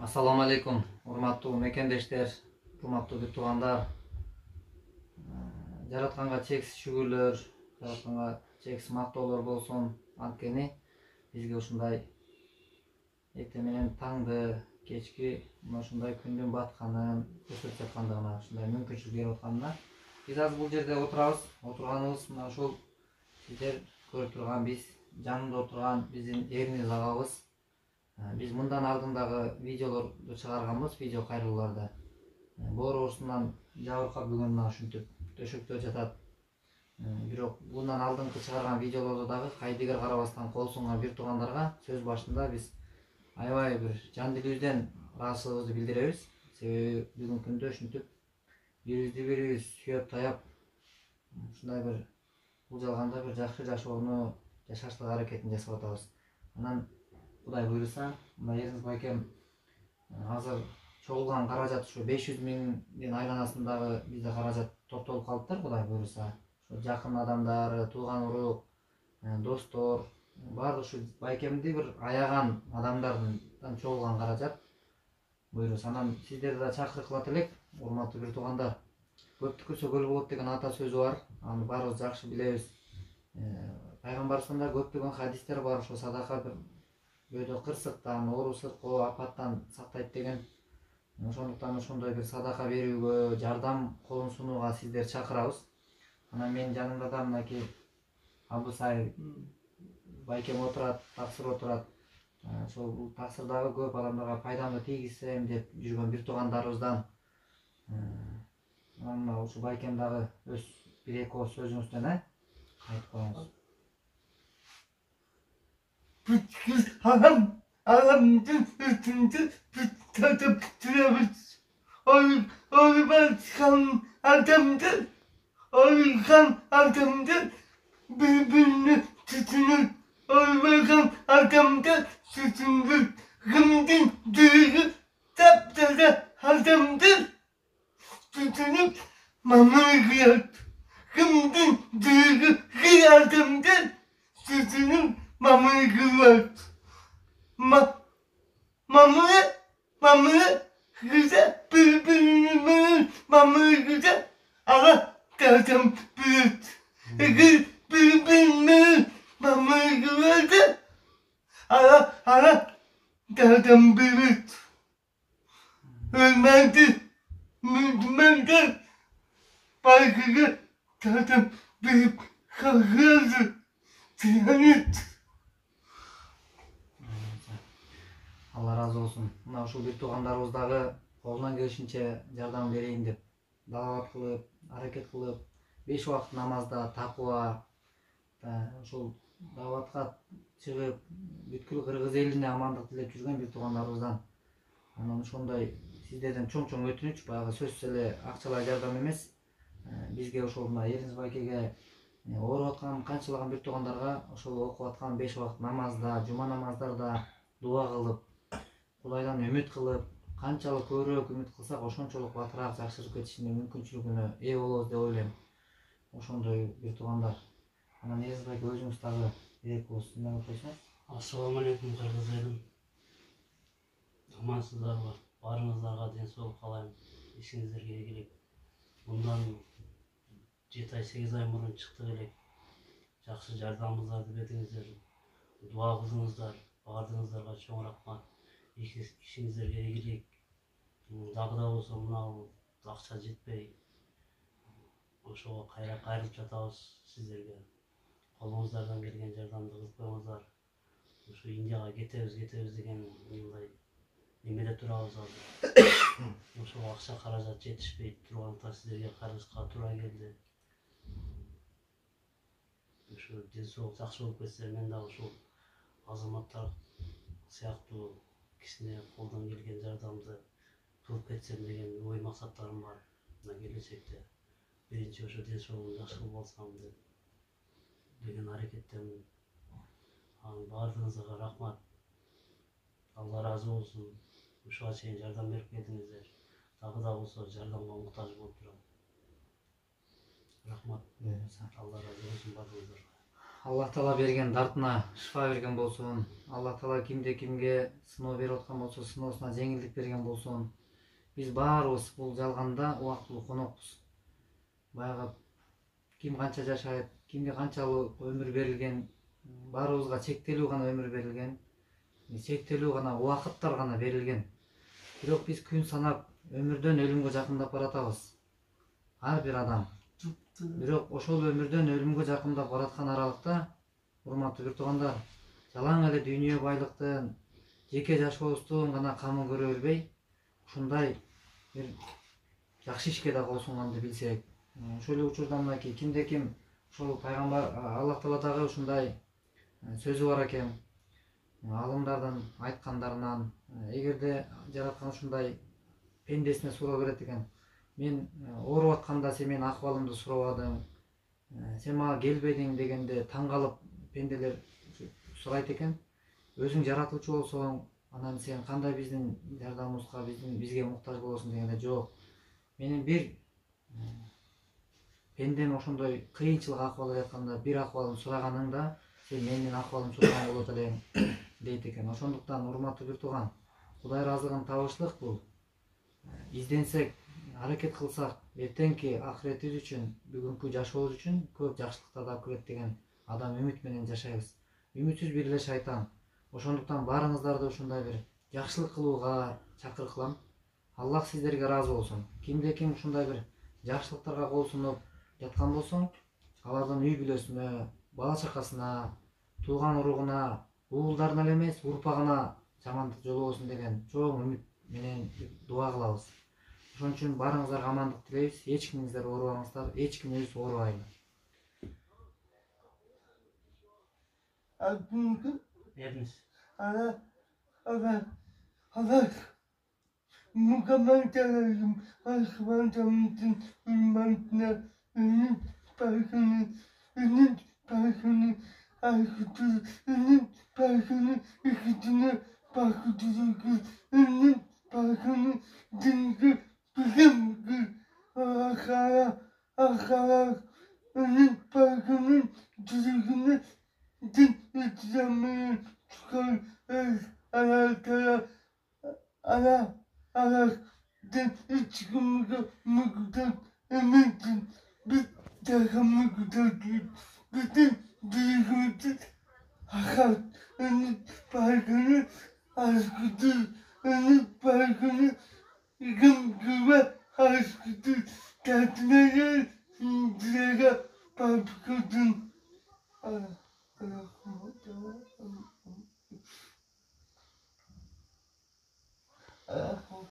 Assalamu alaikum, урматтуу мекендештер, урматтуу бүт туугандар. Жаратканга чексиз шүгүрлөр, жаратканга чексиз мактоолор болсун. Анткени бизге ушундай эртең менен таңды, кечки ушундай күндүн батканын көрсөтүп жаткандыгына, ушундай мүмкүнчүлүк берип атканына биз азыр бул жерде отурабыз. Отурганыбыз мына ушул сиздер көрүп турган биз жанында отурган биздин эриниз агабыз. Biz bundan алдындагы видеолорду чыгарганбыз, видео кайрылууларды. Боорусунан жабыркап бүгүн мына ушинтип төшөктө жатат. Бирок bundan алдыңкы чыгарган видеолорду дагы кайдыгер карабастан кол сунган бир туугандарга сөз башында биз аябай бир жан дилибизден ыраазычылыгыбызды билдиребиз. Себеби бүгүнкү күндө ушинтип бирибизди бирибиз сүйөп таяп ушундай бир бул жалганда бир жакшы жашоону жашаштык аракетин жасап атабыз. Анан Кудай буйруса, мына Эрниз байкем азыр чогулган каражат ушу 500 миңдин айланасындагы бизде каражат топтолуп калыптыр, Кудай буйруса. Ушу жакын адамдары, тууган урук, достор, баардык ушу байкемди бир аяган адамдардан чогулган каражат буйруса. Анан сиздерди да чакырып кылат элек, урматтуу бир туугандар. Көптү көрсө көл болот деген ата сөзү бар. Аны баарыбыз жакшы билебиз. Пайгамбарыбызда көптөгөн хадистер бар, ошо садака бир бөөдө кырсыктан, оору сыркоо, апаттан сактайт деген. Ошондуктан ошондой бир садака берүүгө, жардам колун сунууга сиздер чакырабыз. Анан менин жанымда да мынакей Абусай байкем отурат, таксыр отурат. Ошол бул таксырдагы көп адамдарга пайдамды тийгизсем деп жүргөн бир туугандарыбыздан. Мына ушу байкем дагы өз бир эки ооз сөзүңүздөн айтып коюңуз. Ağamın üstünde tutup duruyoruz. Oybakan adamdır, birbirini tutunur. Oybakan adamdır, tutunur. Gımdın duygu taptaza adamdır, tutunup mamırgıyor. Gımdın duygu adamdır, tutunup mamırgıyor. Mamı güzel birbirinin mamı güzel ama tadım büyük birbirinin mamı güzel ama tadım büyük ölmedi müdmenden başka tadım büyük kalkıyordu tiyanet. Allah разы болсун. Мына ушул бир туугандарыбыз дагы колунан келишинче жардам берейин деп даават кылып, аракет кылып, 5 убакыт намазда такыба, ушул дааватка чыгып, бүткүл кыргыз элине амандык тилеп жүргөн бир туугандарыбыздан. Анан ошондой сиздерден чоң өтүнүч, баягы сөзсүз эле акчалай жардам эмес. Бизге ошол мына Эрниз байкеге ооруп аткан канчалаган бир туугандарга ошол окуп аткан 5 убакыт намазда, жума намаздарда дуа кылып, Кудайдан үмүт кылып, канчалык көбүрөөк үмүт кылсак, ошончолук батыраак жакшырып кетишине мүмкүнчүлүгүнө ээ болобуз деп ойлойм. Ошондой бир туугандар. Анан Эрниз байке өзүңүз дагы бир эки ооз сүйлөп койсоңуз. Ассаламу алейкум кыргыз элим. Амансыздарбы? Баарыңыздарга ден соолук каалайм. Ишиңиздерге ийгилик. Мындан 7 ай 8 ай мурун чыктык элек. Жакшы жардамыңыздарды бердиңиздер. Дуа кылдыңыздар. Баардыгыңыздарга чоң рахмат. Ишиңиздерге ийгилик. Дагы да болсо мына акча жетпей ошого кайрылып жатабыз сиздерге. Колуңуздардан келген жардамды кылып коюңуздар. Ушу Индияга кетебиз деген мындай немеде турабыз азыр. Ошол акча каражат жетишпей тургандыктан сиздерге кайрылышка туура келди. Ушу ден соолук жакшы болуп кетсе, мен дагы ушул азаматтар сыяктуу кишине колдон келген жардамды кылып кетсем деген ой максаттарым бар. Мына келечекте биринчи ошо ден соолугум жакшы кылып алсам деген аракеттемин. Баардыгыңыздарга рахмат. Алла разы болсун. Ушуга чейин жардам берип келдиңиздер. Дагы да болсо жардамга муктаж болуп турам. Рахмат. Буюрса. Алла разы болсун баардыгыңыздарга. Аллах Таала берген дартына шифа берген болсун. Аллах Таала кимде кимге сыноо берип аткан болсо, сыноосуна жеңилдик берген болсун. Биз баарыбыз бул жалганда убактылуу конокпуз. Баягы ким канча жашайт, кимге канчалык өмүр берилген, баарыбызга чектелүү гана өмүр берилген, чектелүү гана убакыттар гана берилген. Бирок биз күн санап өмүрдөн өлүмгө жакындап баратабыз. Ар бир адам. Бирок ошол өмүрдөн өлүмгө жакындап бараткан аралыкта, урматтуу бир туугандар, жалаң эле дүйнө байлыктын, жеке жашообуздун гана камын көрө бербей, ушундай бир жакшы ишке да кол сунганды билсек, ошол эле учурда мынакей кимде ким ошол пайгамбар Аллах Тааладагы ушундай сөзү бар экен. Алымдардын айткандарынан, эгерде жараткан ушундай пендесине суроо берет экен, мен ооруп атканда сен менин акыбалымды сурабадың, сен мага келбедиң дегенде таң калып пенделер сурайт экен, өзүң жаратуучу болсоң, анан сен кандай биздин жардамыбызга, бизге муктаж болосуң дегенде, жок. Менин бир пендем ошондой кыйынчылык акыбалда жатканда бир акыбалын сураганыңда сен менин акыбалымды сураган болот элең дейт экен. Ошондуктан урматтуу бир тууган, Кудай ыраазылыгын табышлык бул. Изденсек, аракет кылсак, эртеңки акыретибиз үчүн, бүгүнкү жашообуз үчүн көп жакшылыктарды алып келет деген адам үмүт менен жашайбыз. Үмүтсүз бир эле шайтан. Ошондуктан баарыңыздарды ушундай бир жакшылык кылууга чакырык кылам. Аллах сиздерге ыраазы болсун. Кимде ким ушундай бир жакшылыктарга кол сунуп жаткан болсо, алардын үй бүлөсүнө, бала чакасына, тууган уругуна, уулдарына эле эмес, урпагына жамандык жолобосун деген чоң үмүт менен дуа кылабыз. Ошон үчүн баарыңыздарга амандык тилейбиз. Эч кимиңиздер оорубаңыздар, эч кимибиз оорубайлы. Берiniz. Mükemmel çalışım, aşkıma tanıtın, ünvanına, ünün parkını, aşkıtır, ünün parkını, ikitine, parkıtırı kız, ünün parkını, dinki, bizim kız, akara, ünün parkının, düzgünü, din, içlemeyi, çıkar, alakaya, Allah'tan içkimize mıktar emetin bir dakika mıktar değil. Bütün dünyamızı hayatının farkını aşkıdır. Onun farkını güve aşkıdır. Tatile gel, dilere papkıdın. Allah